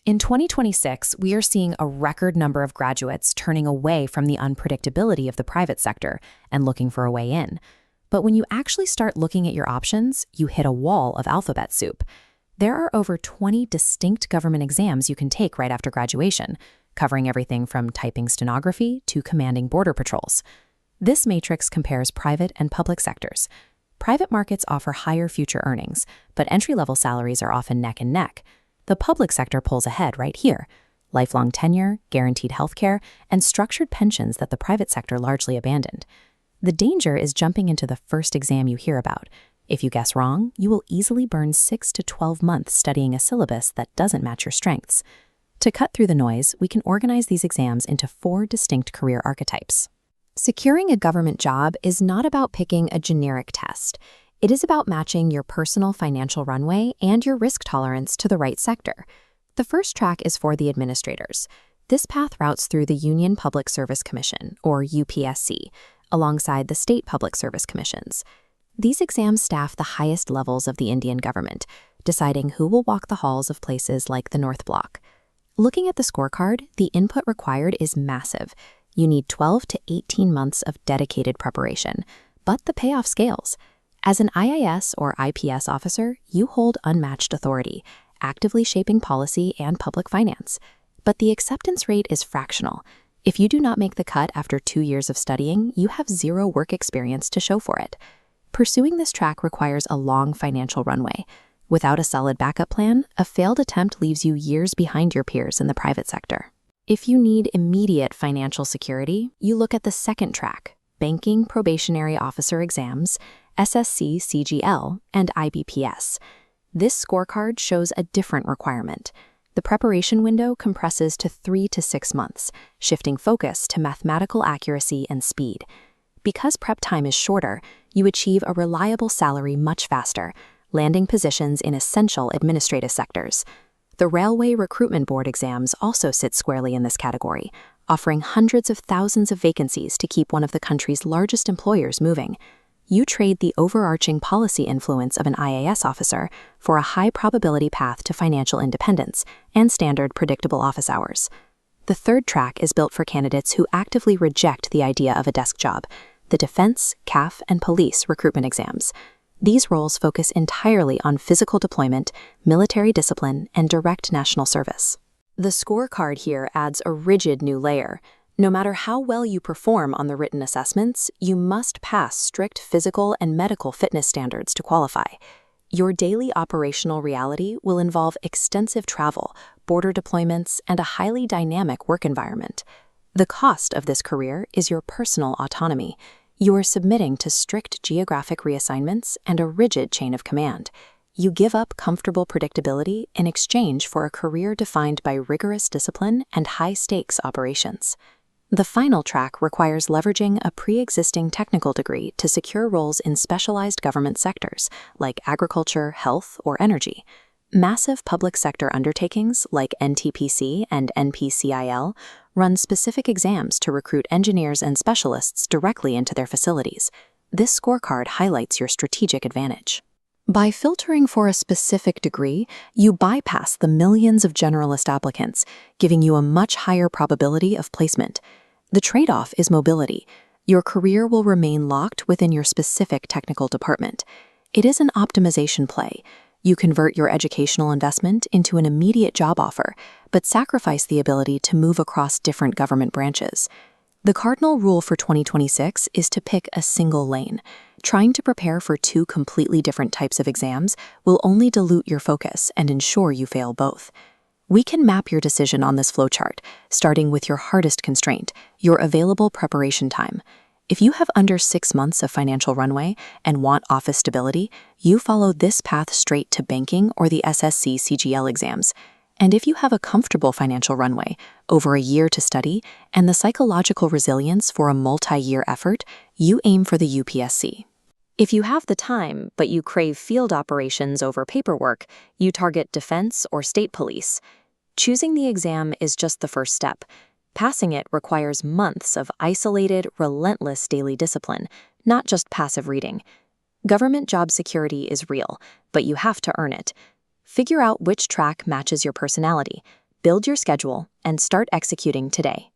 In 2026, we are seeing a record number of graduates turning away from the unpredictability of the private sector and looking for a way in. But when you actually start looking at your options, you hit a wall of alphabet soup. There are over 20 distinct government exams you can take right after graduation, covering everything from typing stenography to commanding border patrols. This matrix compares private and public sectors. Private markets offer higher future earnings, but entry-level salaries are often neck and neck. The public sector pulls ahead right here: lifelong tenure, guaranteed healthcare, and structured pensions that the private sector largely abandoned. The danger is jumping into the first exam you hear about. If you guess wrong, you will easily burn 6 to 12 months studying a syllabus that doesn't match your strengths. To cut through the noise, we can organize these exams into 4 distinct career archetypes. Securing a government job is not about picking a generic test. It is about matching your personal financial runway and your risk tolerance to the right sector. The first track is for the administrators. This path routes through the Union Public Service Commission, or UPSC, alongside the state public service commissions. These exams staff the highest levels of the Indian government, deciding who will walk the halls of places like the North Block. Looking at the scorecard, the input required is massive. You need 12 to 18 months of dedicated preparation, but the payoff scales. As an IAS or IPS officer, you hold unmatched authority, actively shaping policy and public finance. But the acceptance rate is fractional. If you do not make the cut after 2 years of studying, you have zero work experience to show for it. Pursuing this track requires a long financial runway. Without a solid backup plan, a failed attempt leaves you years behind your peers in the private sector. If you need immediate financial security, you look at the second track: Banking Probationary Officer Exams, SSC CGL, and IBPS. This scorecard shows a different requirement. The preparation window compresses to 3 to 6 months, shifting focus to mathematical accuracy and speed. Because prep time is shorter, you achieve a reliable salary much faster, landing positions in essential administrative sectors. The Railway Recruitment Board exams also sit squarely in this category, offering hundreds of thousands of vacancies to keep one of the country's largest employers moving. You trade the overarching policy influence of an IAS officer for a high-probability path to financial independence and standard predictable office hours. The third track is built for candidates who actively reject the idea of a desk job: the Defense, CAF, and Police recruitment exams. These roles focus entirely on physical deployment, military discipline, and direct national service. The scorecard here adds a rigid new layer. No matter how well you perform on the written assessments, you must pass strict physical and medical fitness standards to qualify. Your daily operational reality will involve extensive travel, border deployments, and a highly dynamic work environment. The cost of this career is your personal autonomy. You are submitting to strict geographic reassignments and a rigid chain of command. You give up comfortable predictability in exchange for a career defined by rigorous discipline and high-stakes operations. The final track requires leveraging a pre-existing technical degree to secure roles in specialized government sectors like agriculture, health, or energy. Massive public sector undertakings like NTPC and NPCIL run specific exams to recruit engineers and specialists directly into their facilities. This scorecard highlights your strategic advantage. By filtering for a specific degree, you bypass the millions of generalist applicants, giving you a much higher probability of placement. The trade-off is mobility. Your career will remain locked within your specific technical department. It is an optimization play. You convert your educational investment into an immediate job offer, but sacrifice the ability to move across different government branches. The cardinal rule for 2026 is to pick a single lane. Trying to prepare for 2 completely different types of exams will only dilute your focus and ensure you fail both. We can map your decision on this flowchart, starting with your hardest constraint, your available preparation time. If you have under 6 months of financial runway and want office stability, you follow this path straight to banking or the SSC CGL exams. And if you have a comfortable financial runway, over a year to study, and the psychological resilience for a multi-year effort, you aim for the UPSC. If you have the time, but you crave field operations over paperwork, you target defense or state police. Choosing the exam is just the first step. Passing it requires months of isolated, relentless daily discipline, not just passive reading. Government job security is real, but you have to earn it. Figure out which track matches your personality. Build your schedule and start executing today.